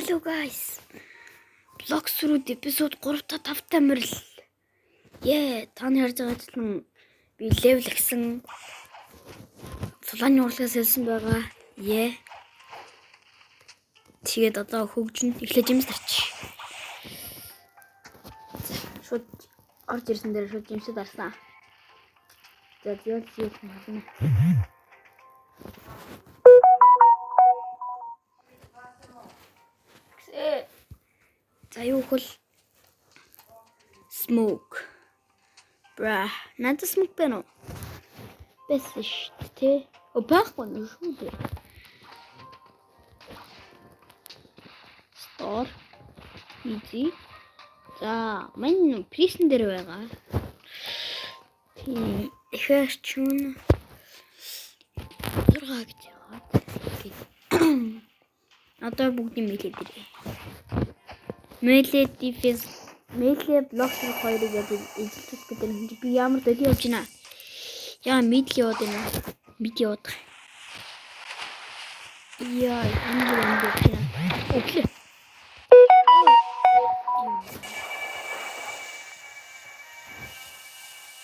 Hello guys. Vlog surud episode 3-5 мөрл. Таны харж байгаа ажил би level гэсэн сулааны урлагаас хэлсэн байгаа. Тэгээд одоо хөгжинд эхлэж юмс тарч. Шууд орж ирсэн дээр шууд юмсад арсан. За юу юм. За юу хөл smoke. Надад smoke байна уу? Бэс шүү дээ. Байхгүй нь шүү дээ. Store. Easy. За, мен пришн дээр байгаа. Тийм. Ихэр чүн. Дургаг жаа. Одоо бүгд мэлээ дэрээ. Мэлээ дефенс, мэлээ блок 2-ыг эзэлчих гэдэг нь би ямар дэли явж байна. Яа мэдл яваад байна. Бид яваад. Яа, энэ юм. Окей.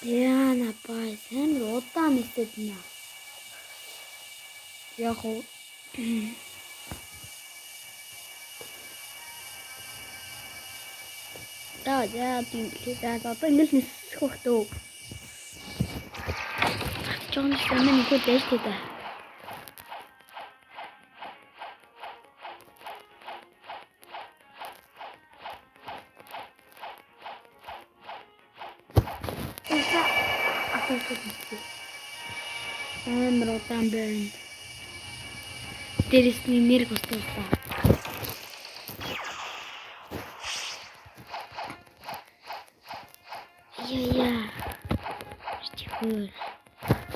Яа, напай, хэн удаа мэдээд нэ. Яг уу. За тийм одоо ингэж нисэх хөө. Чон сэмэн их дэжтэй да. Мротан бэн. Тэрсний нэр густаа. Я. Стихур.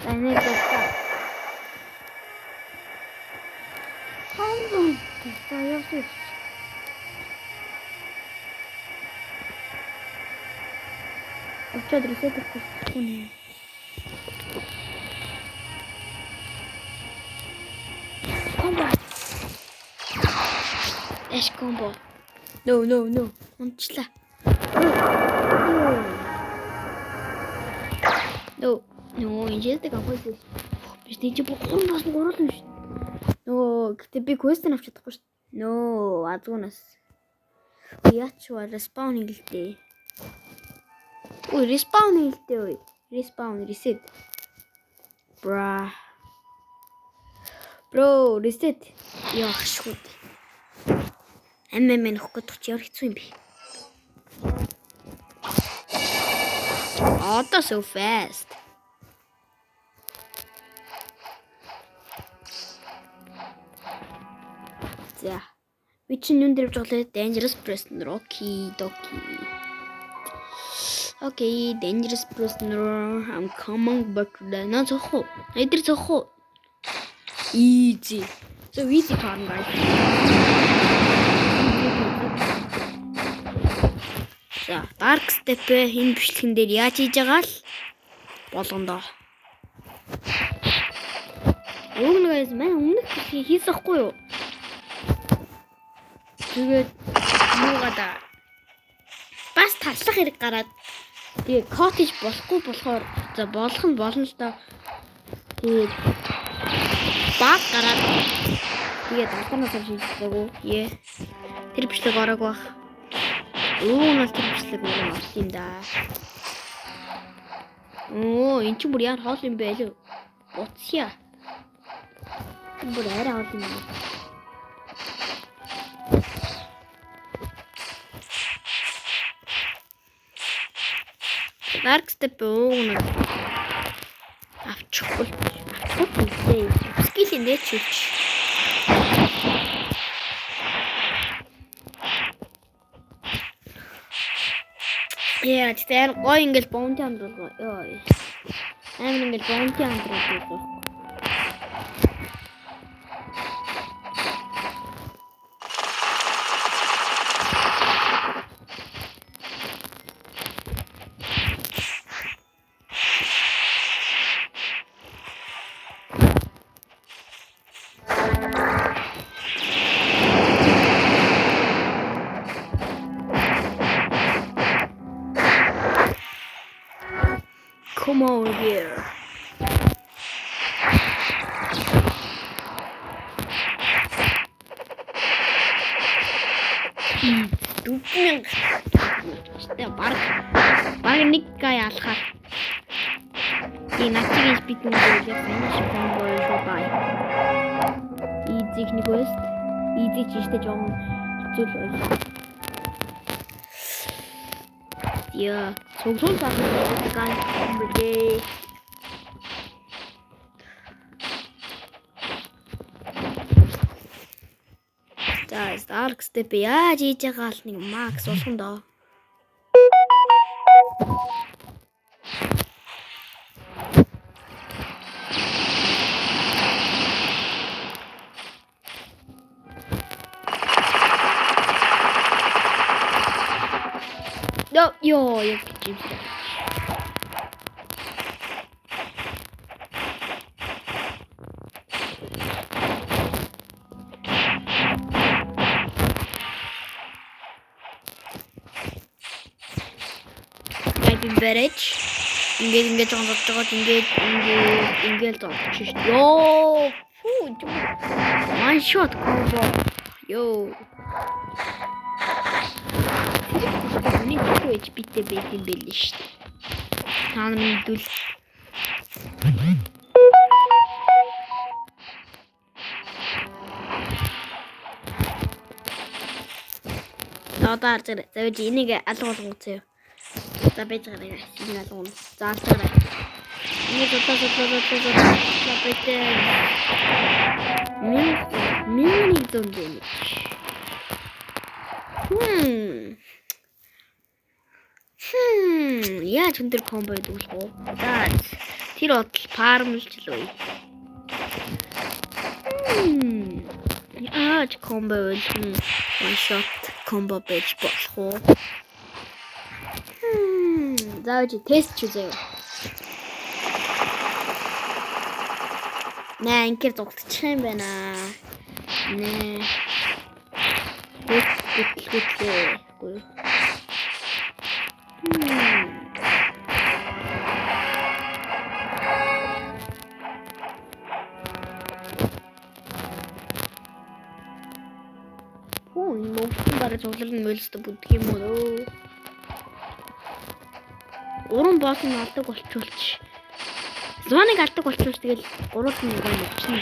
Таны густа. Хангон. Таяасы. Очоод ресет хийх. Комбо. Эш комбо. No. Унчлаа. No, инжээдэг авах юм. Биш тийч бохом бас гурал юм шүү. No, гэтээ би quest авч чадахгүй шүү. No, азгунаас. Яач вэ? Respawn хэлтэй. Ой, respawn хэлтэй ой. Respawn reset. Bro, reset. Яах шүү. Аммэн нөхөд ч яар хэцүү юм бэ. Одоо so fast. За. Би чинь юунд дэрвж байгаа лээ? Dangerous prisoner. Okay, dangerous prisoner. I'm coming back. Not so hot. Эдэр цохоо. Easy. So easy farm guys. За, dark step энэ бичлэгэн дээр яаж хийж байгаа л болгондоо. Юу нэг юм өмнөх хийсэхгүй юу? Тэгээд юугаа бас таслах хэрэг гараад тэгээ cottage болохгүй болохоор за болох нь болно л доо. Тэгээд баг гараад тэгээд алтанаас шийдчихлээгүй. Тэр бичлэг ороог баг. Уунаас тэр бичлэг орсон юм да. Эн чинь бүр яар хоол юм бэ лээ. Утся. Бүр арай хоол юм. Dark step уунаа. Авчихгүй. Скил нээчүүч. Тэгэхээр гой ингээл боунти амдруу. Амар ингээл боунти амдруу. Come over here. Дүүпэн штэ баг нэг гай алхаар и начиг битэн дээр finish combo шүү бай. Easy нэг quest. Easy чиштэй жоон хэцүү л байна. Яа, цогцол багтдаг гай комбо. За, Dark Step яаж хийж байгаа л нэг Max болгон доо. Yo, яг тийм. Бэрэж ингээд зогсож байгаа ингээд зогсож шүү. Йоо. Фу. One shot combo. Йоо. Нэг хөөж битээ байт юм байл шүү. Таа мэдвэл Надаар зөв энийг алгуулган зөө. За байж байгаа нэг энэ алгуун. Заалтаарай. Энийг за битээ. Миний зон дээ. Яаж өндөр комбо дүүлэх вэ? За тэр бодол фармлжлөө. Яаж комбо one shot комбо байж болох вэ? За тест хийзээ. Наа инкер зогтчих юм байна. Нэ. Гүт. Бараг цуглал нь мөлсөд бүдг юм уу? Уран босс нь алдаг болчихулч. Зоныг алдаг болчихулч тэгэл гурван нэг болчихно.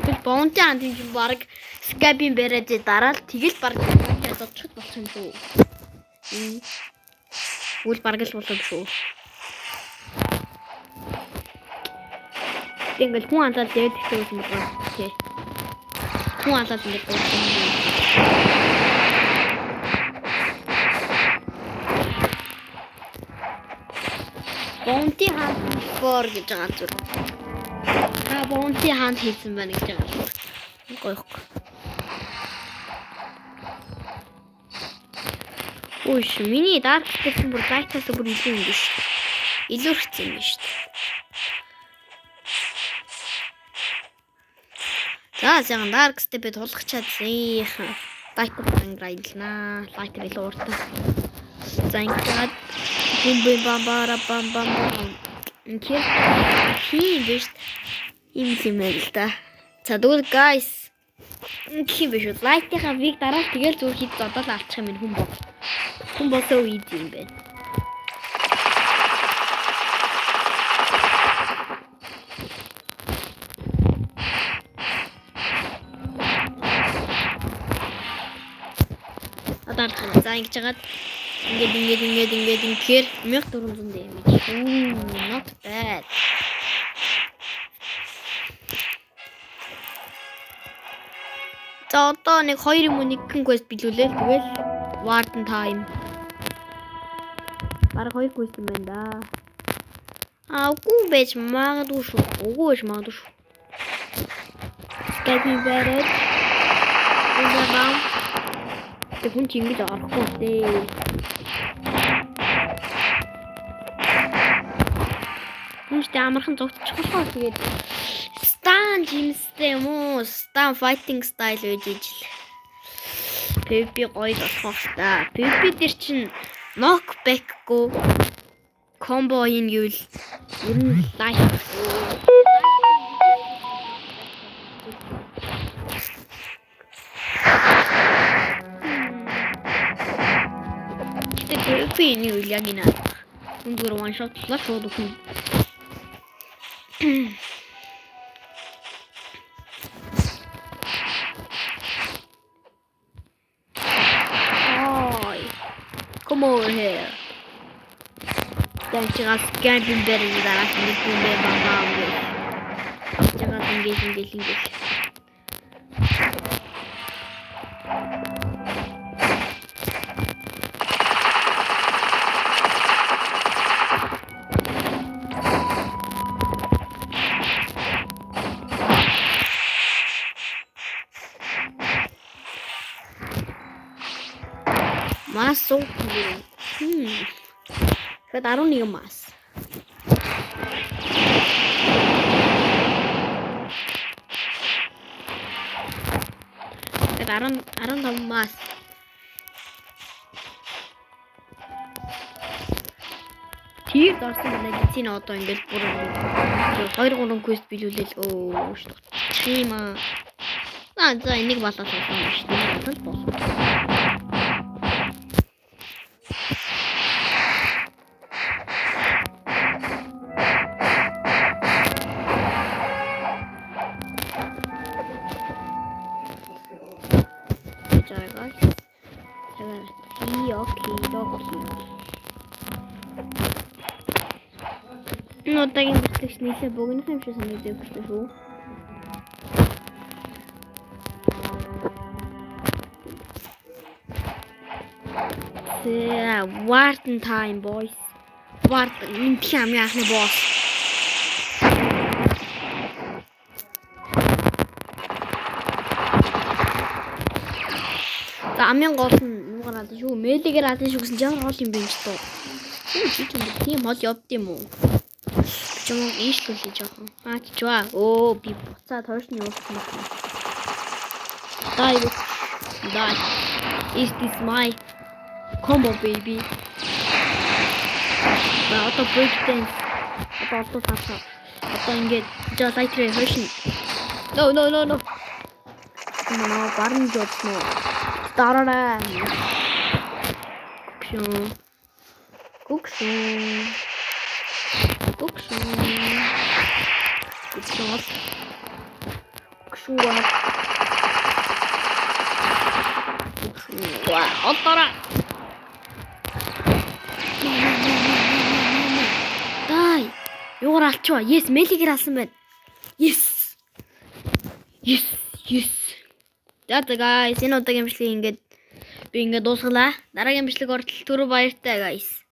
Тэгэл бонти антин чинь бараг скабин бариад дараал тэгэл бараг зодчиход болох юм шүү. Үл бараг л болох шүү. Тэгэл хүн алаад дэвд ихтэй юм байна. Тий. Хүн алаад ингэ болсон юм. Бонти хаан бор гэж байгаа зүр. Бонти хаан хийсэн байна гэж байгаа. Гойхгүй. Ууш, миний Dark Step бүр байтаас бүр илүү юм биш. Илүү хэцүү юм биш. За зэн Dark Step-д тулах чадсан. Лайк гайдлнаа. Лайк бил ууртаа. За ингээд бум бам. Ингээд хий биш юм л да. За дүүл guys. Хий биш лайкийнхаа виг дараа тэгэл зүр хит зодол алчих юм хүн бод. Хүн бодоо үйд юм байна. За ингэж жагаад ингээд ингээр 1400 damage. Not bad. За одоо нэг 2 quest билүүлээ. Тэгэл warden time. Бараг 2 quest юм байна да. Үгүй байж магадгүй шүү. Үгүй байж магадгүй шүү. Скайпи барайд. Ундаа тэг хүн чинь ингэж арахгүй дээ. Хүнтэй амархан зогтчихлоо тэгээд Stan Jimsтэй юм уу? Stan fighting style гэж ижил. PvP гоё болох та. PvP дээр чинь knockback-гүй combo ийн гэвэл ер нь лайк. PvP ийн үйл яг энэ. Өндөр one shot лаа шууд өгнө. Come over here. Dan çıkan kendin verin zaten üstünde babam diyor. Çıkan geçin. Mas soğuk diyor. Kad 11 mas. Kad 15 mas. Тэр дорсон гэнэ одоо ингээд бүр 2-3 quest биелүүлэл өө шүү дээ. Тийм аа. За энийг болоод байна шүү дээ. Бол. Ну тагийн бичлэгч нийлээ богино юм шиг санагдаж байна шүү. Warten time boys. Warten энэ хамгийн анхны босс. За амын гол нь нугараад шүү. Мэйлэгээр алын шүү гэсэн ямар гол юм бэ гэж тоо. Тийм хол явд юм уу? Чому ийшлүүлээ жоохон. Чуа. Оо би буцаад хойшны уулсан байна. Die. Is this my combo baby? Одоо break dance. Одоо тасаа. Одоо ингээд жаа лайтрээ хойшин. No. Ноо барн жодно. Дараарай. Кукшун. Оттора. Дай. Юугаар алчваа. Yes, мэйлигээр алсан байна. Yes. За guys, энэ удаагийн бичлэг би ингээд дуусгалаа. Дараагийн бичлэг оролцол түрүү баяртай guys.